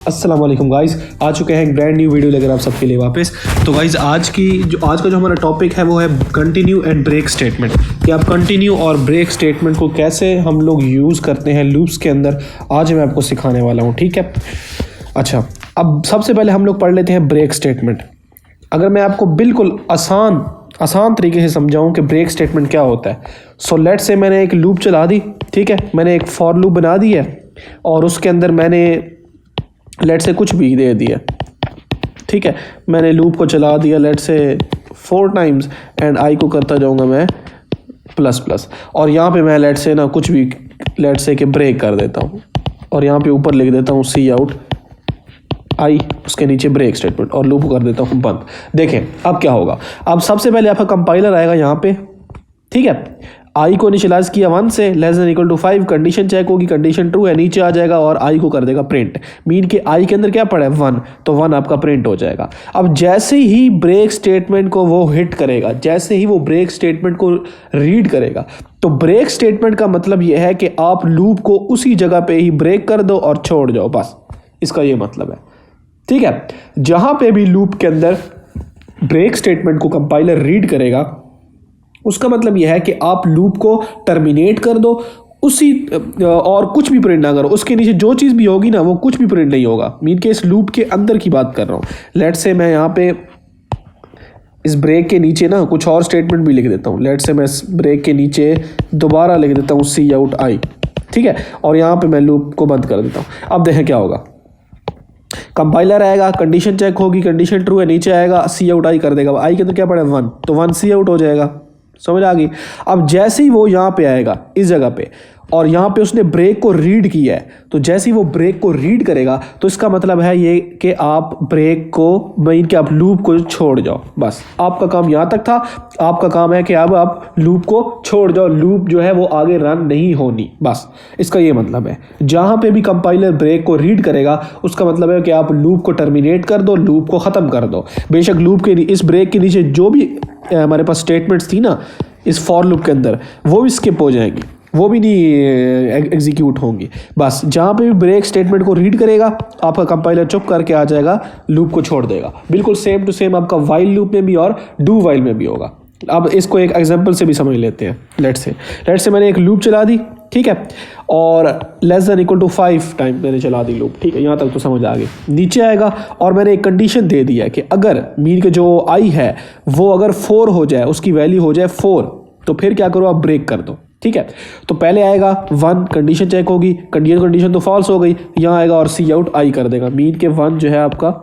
अस्सलाम वालेकुम गाइस, आ चुके हैं एक ब्रांड न्यू वीडियो लेकर आप सबके लिए वापस। तो गाइस आज का जो हमारा टॉपिक है वो है कंटिन्यू एंड ब्रेक स्टेटमेंट, कि आप कंटिन्यू और ब्रेक स्टेटमेंट को कैसे हम लोग यूज़ करते हैं लूप्स के अंदर। आज मैं आपको सिखाने वाला हूँ, ठीक है। अच्छा, अब सबसे पहले हम लोग पढ़ लेते हैं ब्रेक स्टेटमेंट। अगर मैं आपको बिल्कुल आसान तरीके से समझाऊँ कि ब्रेक स्टेटमेंट क्या होता है। सो लेट्स से मैंने एक लूप चला दी, ठीक है, मैंने एक फॉर लूप बना दी है और उसके अंदर मैंने लेट से कुछ भी दे दिया, ठीक है। मैंने लूप को चला दिया लेट से 4 टाइम्स एंड आई को करता जाऊंगा मैं ++, और यहाँ पे मैं लेट से ना कुछ भी लेट से के ब्रेक कर देता हूँ और यहाँ पे ऊपर लिख देता हूँ सी आउट आई, उसके नीचे ब्रेक स्टेटमेंट और लूप कर देता हूँ बंद। देखें अब क्या होगा। अब सबसे पहले आपका कंपाइलर आएगा यहाँ पे, ठीक है। आई को इनिशियलाइज किया 1 से <5, कंडीशन चेक होगी, कंडीशन ट्रू है, नीचे आ जाएगा और आई को कर देगा प्रिंट। मीन के आई के अंदर क्या पड़ा है 1, तो 1 आपका प्रिंट हो जाएगा। अब जैसे ही ब्रेक स्टेटमेंट को वो हिट करेगा, जैसे ही वो ब्रेक स्टेटमेंट को रीड करेगा, तो ब्रेक स्टेटमेंट का मतलब ये है कि आप लूप को उसी जगह पे ही ब्रेक कर दो और छोड़ जाओ, बस इसका ये मतलब है, ठीक है। जहां पे भी लूप के अंदर ब्रेक स्टेटमेंट को कंपाइलर रीड करेगा, उसका मतलब यह है कि आप लूप को टर्मिनेट कर दो उसी, और कुछ भी प्रिंट ना करो। उसके नीचे जो चीज़ भी होगी ना वो कुछ भी प्रिंट नहीं होगा। मीन के इस लूप के अंदर की बात कर रहा हूँ। लेट से मैं यहाँ पे इस ब्रेक के नीचे ना कुछ और स्टेटमेंट भी लिख देता हूँ। लेट से मैं इस ब्रेक के नीचे दोबारा लिख देता हूँ सी आउट आई, ठीक है, और यहाँ पे मैं लूप को बंद कर देता हूँ। अब देखें क्या होगा। कंपाइलर आएगा, कंडीशन चेक होगी, कंडीशन ट्रू है, नीचे आएगा सी आउट आई कर देगा। आई के अंदर क्या पड़ा है 1, तो 1 सी आउट हो जाएगा। समझ आ गई। अब जैसे ही वो यहाँ पे आएगा इस जगह पे और यहाँ पे उसने ब्रेक को रीड किया है, तो जैसे ही वो ब्रेक को रीड करेगा तो इसका मतलब है ये कि आप ब्रेक को मीन के आप लूप को छोड़ जाओ। बस आपका काम यहाँ तक था। आपका काम है कि अब आप लूप को छोड़ जाओ, लूप जो है वो आगे रन नहीं होनी, बस इसका ये मतलब है। जहाँ पे भी कंपाइलर ब्रेक को रीड करेगा उसका मतलब है कि आप लूप को टर्मिनेट कर दो, लूप को ख़त्म कर दो। बेशक लूप के इस ब्रेक के नीचे जो भी हमारे पास स्टेटमेंट्स थी ना इस फॉर लूप के अंदर, वो भी स्किप हो जाएंगी, वो भी नहीं एग्जीक्यूट होंगी। बस जहाँ पे भी ब्रेक स्टेटमेंट को रीड करेगा आपका कंपाइलर चुप करके आ जाएगा, लूप को छोड़ देगा। बिल्कुल सेम टू सेम आपका वाइल लूप में भी और डू वाइल में भी होगा। अब इसको एक एग्जांपल से भी समझ लेते हैं। लेट से मैंने एक लूप चला दी, ठीक है, और <5 टाइम मैंने चला दी लूप, ठीक है, यहाँ तक तो समझ आ गई। नीचे आएगा और मैंने एक कंडीशन दे दी है कि अगर मीन के जो आई है वो अगर 4 हो जाए, उसकी वैल्यू हो जाए 4, तो फिर क्या करो, आप ब्रेक कर दो, ठीक है। तो पहले आएगा 1, कंडीशन चेक होगी, कंडीशन तो फॉल्स हो गई, यहाँ आएगा और सी आउट आई कर देगा। मीन के 1 जो है आपका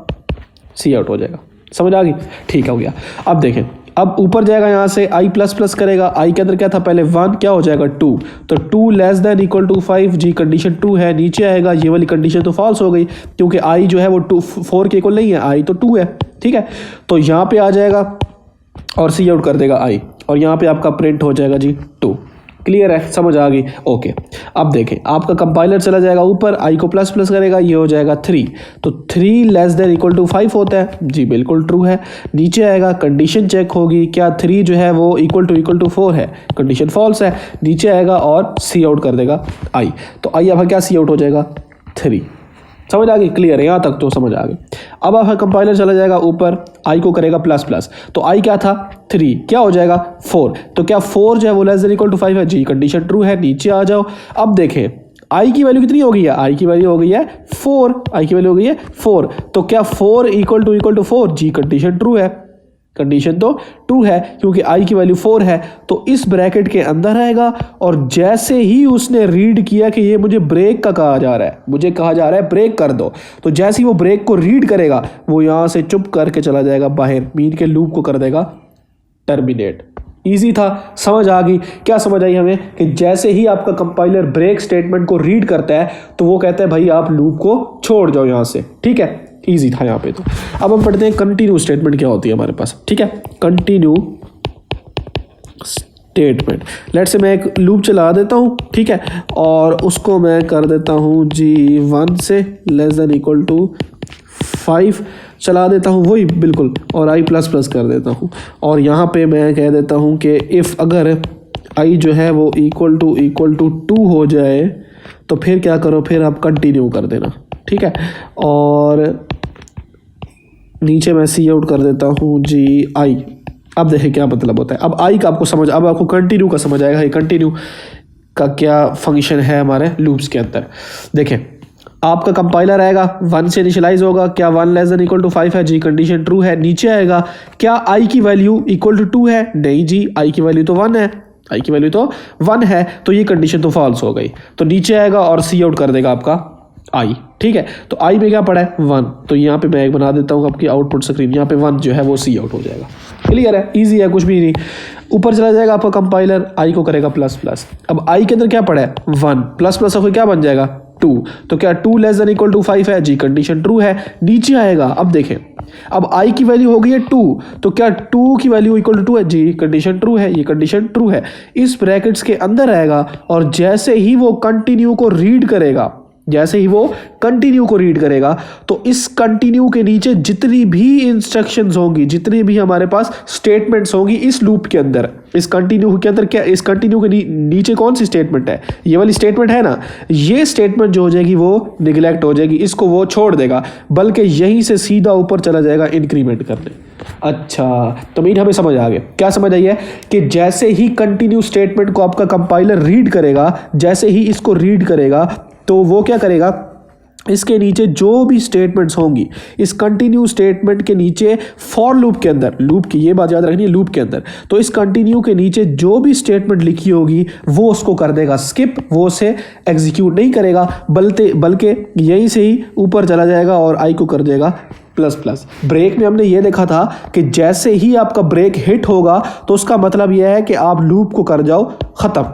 सी आउट हो जाएगा। समझ आ गई, ठीक हो गया। अब देखें, अब ऊपर जाएगा यहाँ से i++ करेगा। आई के अंदर क्या था पहले 1, क्या हो जाएगा 2, तो 2 <= 5 जी, कंडीशन ट्रू है। नीचे आएगा, ये वाली कंडीशन तो फॉल्स हो गई क्योंकि आई जो है वो 4 के इक्वल नहीं है, आई तो 2 है, ठीक है। तो यहाँ पे आ जाएगा और सी आउट कर देगा आई, और यहाँ पे आपका प्रिंट हो जाएगा जी 2। क्लियर है, समझ आ गई, ओके। अब देखें आपका कंपाइलर चला जाएगा ऊपर, आई को ++ करेगा, ये हो जाएगा 3, तो 3 <= 5 होता है जी, बिल्कुल ट्रू है। नीचे आएगा, कंडीशन चेक होगी, क्या 3 जो है वो = 4 है, कंडीशन फॉल्स है। नीचे आएगा और सी आउट कर देगा आई, तो आई आपका क्या सी आउट हो जाएगा 3। समझ आ गई, क्लियर है, यहाँ तक तो समझ आ गई। अब आपका कंपाइलर चला जाएगा ऊपर, आई को करेगा ++, तो आई क्या था 3, क्या हो जाएगा 4, तो क्या 4 जो है वो <= 5 है जी, कंडीशन ट्रू है। नीचे आ जाओ, अब देखें आई की वैल्यू कितनी हो गई है, आई की वैल्यू हो गई है 4, आई की वैल्यू हो गई है 4, तो क्या 4 = 4 जी, कंडीशन ट्रू है, कंडीशन तो ट्रू है क्योंकि आई की वैल्यू 4 है। तो इस ब्रैकेट के अंदर आएगा और जैसे ही उसने रीड किया कि ये मुझे ब्रेक का कहा जा रहा है, मुझे कहा जा रहा है ब्रेक कर दो, तो जैसे ही वो ब्रेक को रीड करेगा वो यहाँ से चुप करके चला जाएगा बाहर, मीन के लूप को कर देगा टर्मिनेट। ईजी था, समझ आ गई। क्या समझ आई हमें कि जैसे ही आपका कंपाइलर ब्रेक स्टेटमेंट को रीड करता है तो वो कहता है भाई आप लूप को छोड़ जाओ यहाँ से, ठीक है। ईजी था यहाँ पे। तो अब हम पढ़ते हैं कंटिन्यू स्टेटमेंट क्या होती है हमारे पास, ठीक है। कंटिन्यू स्टेटमेंट, लेट से मैं एक लूप चला देता हूँ, ठीक है, और उसको मैं कर देता हूँ जी 1 से <= 5 चला देता हूँ, वही बिल्कुल, और i++ कर देता हूँ। और यहाँ पे मैं कह देता हूँ कि इफ़ अगर i जो है वो == 2 हो जाए तो फिर क्या करो, फिर आप कंटिन्यू कर देना, ठीक है, और नीचे मैं सी आउट कर देता हूँ जी आई। अब देखें क्या मतलब होता है। अब आई का आपको समझ, अब आपको कंटिन्यू का समझ आएगा, ये कंटिन्यू का क्या फंक्शन है हमारे लूप्स के अंदर। देखें, आपका कंपाइलर आएगा 1 से इनिशियलाइज होगा, क्या 1 लेस देन इक्वल टू 5 है जी, कंडीशन ट्रू है। नीचे आएगा, क्या आई की वैल्यू इक्वल टू 2 है, नहीं जी, आई की वैल्यू तो 1 है, आई की वैल्यू तो 1 है, तो ये कंडीशन तो फॉल्स हो गई। तो नीचे आएगा और सी आउट कर देगा आपका आई। ठीक है, तो आई में क्या पड़ा है 1, तो यहाँ पे मैं एक बना देता हूँ आपकी आउटपुट स्क्रीन, यहाँ पे 1 जो है वो सी आउट हो जाएगा। क्लियर है, इजी है, कुछ भी नहीं। ऊपर चला जाएगा आपका कंपाइलर, आई को करेगा प्लस प्लस। अब आई के अंदर क्या पड़ा है 1, प्लस प्लस होकर क्या बन जाएगा 2, तो क्या 2 लेस देन इक्वल टू 5 है जी, कंडीशन ट्रू है। नीचे आएगा, अब देखें, अब आई की वैल्यू हो गई है 2, तो क्या 2 की वैल्यू इक्वल टू 2 है जी, कंडीशन ट्रू है, ये कंडीशन ट्रू है। इस ब्रैकेट्स के अंदर आएगा और जैसे ही वो कंटिन्यू को रीड करेगा, जैसे ही वो कंटिन्यू को रीड करेगा, तो इस कंटिन्यू के नीचे जितनी भी इंस्ट्रक्शंस होंगी, जितनी भी हमारे पास स्टेटमेंट्स होंगी इस लूप के अंदर, इस कंटिन्यू के अंदर, क्या इस कंटिन्यू के नीचे कौन सी स्टेटमेंट है, ये वाली स्टेटमेंट है ना, ये स्टेटमेंट जो हो जाएगी वो निगलेक्ट हो जाएगी, इसको वो छोड़ देगा, बल्कि यहीं से सीधा ऊपर चला जाएगा इंक्रीमेंट करने। अच्छा, तो मीन हमें समझ आ गया, क्या समझ आई है कि जैसे ही कंटिन्यू स्टेटमेंट को आपका कंपाइलर रीड करेगा, जैसे ही इसको रीड करेगा, तो वो क्या करेगा, इसके नीचे जो भी स्टेटमेंट्स होंगी, इस कंटिन्यू स्टेटमेंट के नीचे फॉर लूप के अंदर, लूप की ये बात याद रखनी है, लूप के अंदर, तो इस कंटिन्यू के नीचे जो भी स्टेटमेंट लिखी होगी वो उसको कर देगा स्किप, वो उसे एग्जीक्यूट नहीं करेगा, बल्कि यहीं से ही ऊपर चला जाएगा और आई को कर देगा प्लस प्लस। ब्रेक में हमने ये देखा था कि जैसे ही आपका ब्रेक हिट होगा तो उसका मतलब यह है कि आप लूप को कर जाओ खत्म।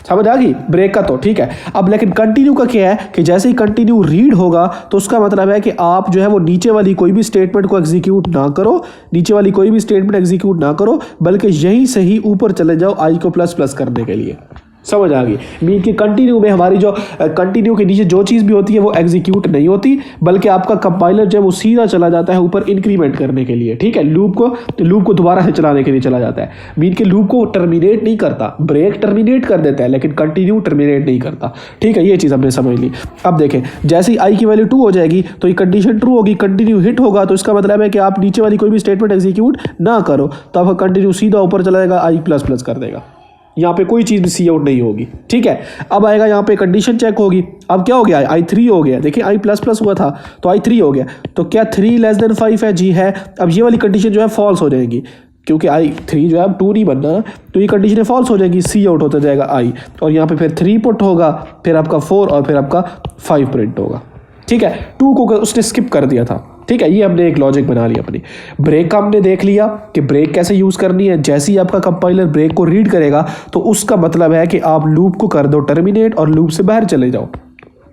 समझ आ गई ब्रेक का, तो ठीक है। अब लेकिन कंटिन्यू का क्या है कि जैसे ही कंटिन्यू रीड होगा तो उसका मतलब है कि आप जो है वो नीचे वाली कोई भी स्टेटमेंट को एग्जीक्यूट ना करो, नीचे वाली कोई भी स्टेटमेंट एग्जीक्यूट ना करो, बल्कि यहीं से ही ऊपर चले जाओ आई को प्लस प्लस करने के लिए। समझ आ गई। मीन कि कंटिन्यू में हमारी जो कंटिन्यू के नीचे जो चीज़ भी होती है वो एग्जीक्यूट नहीं होती, बल्कि आपका कंपाइलर जो है वो सीधा चला जाता है ऊपर इंक्रीमेंट करने के लिए। ठीक है, लूप को दोबारा से चलाने के लिए चला जाता है। मीन कि लूप को टर्मिनेट नहीं करता, ब्रेक टर्मिनेट कर देता है लेकिन कंटिन्यू टर्मिनेट नहीं करता। ठीक है, ये चीज़ हमने समझ ली। अब देखें, जैसे ही आई की वैल्यू 2 हो जाएगी तो ये कंडीशन ट्रू होगी, कंटिन्यू हिट होगा, तो इसका मतलब है कि आप नीचे वाली कोई भी स्टेटमेंट एग्जीक्यूट ना करो, तो आपका कंटिन्यू सीधा ऊपर चला जाएगा, आई प्लस प्लस कर देगा, यहाँ पे कोई चीज़ भी सी आउट नहीं होगी। ठीक है, अब आएगा यहाँ पे कंडीशन चेक होगी। अब क्या हो गया, आई 3 हो गया। देखिए आई प्लस प्लस हुआ था तो आई 3 हो गया, तो क्या 3 लेस देन 5 है जी, है। अब ये वाली कंडीशन जो है फॉल्स हो जाएगी, क्योंकि आई 3 जो है अब 2 नहीं बनना, तो ये कंडीशन फॉल्स हो जाएगी, सी आउट होता जाएगा आई, और यहाँ पे फिर 3 पुट होगा, फिर आपका 4 और फिर आपका 5 प्रिंट होगा। ठीक है, 2 को उसने स्किप कर दिया था। ठीक है, ये हमने एक लॉजिक बना लिया अपनी। ब्रेक का हमने देख लिया कि ब्रेक कैसे यूज़ करनी है। जैसे ही आपका कंपाइलर ब्रेक को रीड करेगा तो उसका मतलब है कि आप लूप को कर दो टर्मिनेट और लूप से बाहर चले जाओ।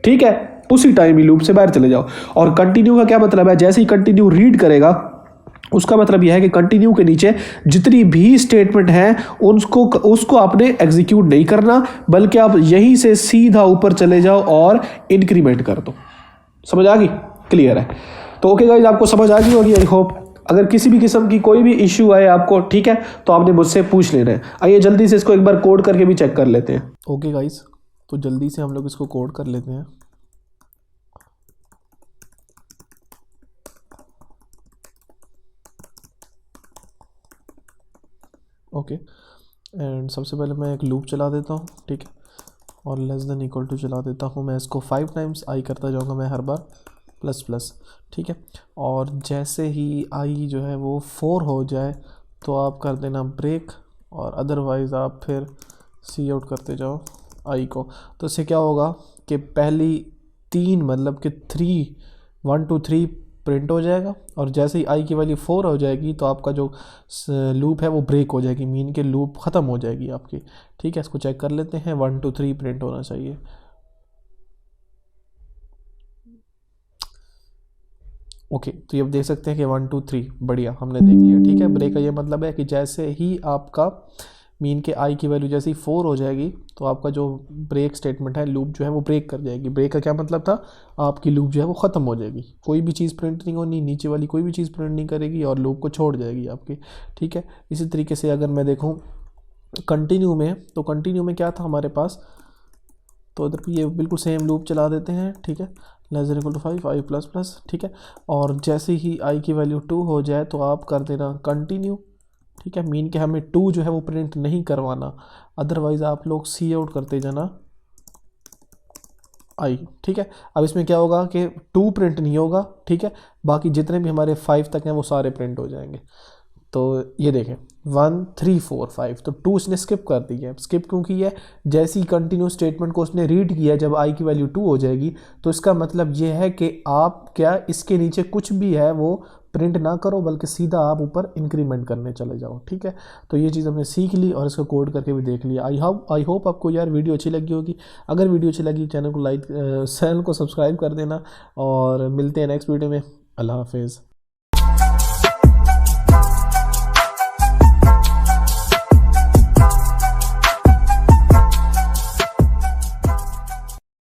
ठीक है, उसी टाइम ही लूप से बाहर चले जाओ। और कंटिन्यू का क्या मतलब है, जैसे ही कंटिन्यू रीड करेगा उसका मतलब यह है कि कंटिन्यू के नीचे जितनी भी स्टेटमेंट हैं उसको आपने एग्जीक्यूट नहीं करना, बल्कि आप यहीं से सीधा ऊपर चले जाओ और इंक्रीमेंट कर दो। समझ आ गई, क्लियर है। तो ओके गाइस, आपको समझ आ गई होगी आई होप। अगर किसी भी किस्म की कोई भी इश्यू आए आपको, ठीक है, तो आपने मुझसे पूछ लेना है। आइए जल्दी से इसको एक बार कोड करके भी चेक कर लेते हैं। ओके गाइस, तो जल्दी से हम लोग इसको कोड कर लेते हैं। ओके, एंड सबसे पहले मैं एक लूप चला देता हूँ, ठीक है, और लेस देन इक्वल टू चला देता हूँ। मैं इसको 5 टाइम्स आई करता जाऊँगा मैं हर बार प्लस प्लस। ठीक है, और जैसे ही आई जो है वो 4 हो जाए तो आप कर देना ब्रेक, और अदरवाइज़ आप फिर सी आउट करते जाओ आई को। तो इससे क्या होगा कि पहली 3 मतलब कि 1 2 3 प्रिंट हो जाएगा, और जैसे ही आई की वैल्यू 4 हो जाएगी तो आपका जो लूप है वो ब्रेक हो जाएगी, मीन के लूप ख़त्म हो जाएगी आपकी। ठीक है, इसको चेक कर लेते हैं। 1 2 3 प्रिंट होना चाहिए। ओके, तो ये अब देख सकते हैं कि 1 2 3 बढ़िया हमने देख लिया। ठीक है, ब्रेक का ये मतलब है कि जैसे ही आपका मीन के आई की वैल्यू जैसे ही 4 हो जाएगी तो आपका जो ब्रेक स्टेटमेंट है, लूप जो है वो ब्रेक कर जाएगी। ब्रेक का क्या मतलब था, आपकी लूप जो है वो ख़त्म हो जाएगी, कोई भी चीज़ प्रिंट नहीं होनी, नीचे वाली कोई भी चीज़ प्रिंट नहीं करेगी और लूप को छोड़ जाएगी आपकी। ठीक है, इसी तरीके से अगर मैं देखूँ कंटिन्यू में, तो कंटिन्यू में क्या था हमारे पास, तो इधर भी ये बिल्कुल सेम लूप चला देते हैं, ठीक है। Less than equal to 5, 5 plus plus, ठीक है। और जैसे ही आई की वैल्यू 2 हो जाए तो आप कर देना कंटिन्यू, ठीक है। मीन के हमें 2 जो है वो प्रिंट नहीं करवाना, अदरवाइज़ आप लोग सी आउट करते जाना आई, ठीक है। अब इसमें क्या होगा कि 2 प्रिंट नहीं होगा, ठीक है। बाकी जितने भी हमारे 5 तक हैं वो सारे प्रिंट हो जाएंगे। तो ये देखें 1 3 4 5, तो 2 इसने स्किप कर दी है। स्किप क्यों की है? जैसी कंटिन्यू स्टेटमेंट को उसने रीड किया जब आई की वैल्यू 2 हो जाएगी, तो इसका मतलब ये है कि आप क्या इसके नीचे कुछ भी है वो प्रिंट ना करो, बल्कि सीधा आप ऊपर इंक्रीमेंट करने चले जाओ, ठीक है। तो ये चीज़ हमने सीख ली और इसको कोड करके भी देख लिया। आई होप आपको यार वीडियो अच्छी लगी होगी। अगर वीडियो अच्छी लगी चैनल को सब्सक्राइब कर देना और मिलते हैं नेक्स्ट वीडियो में। अल्लाह हाफिज़।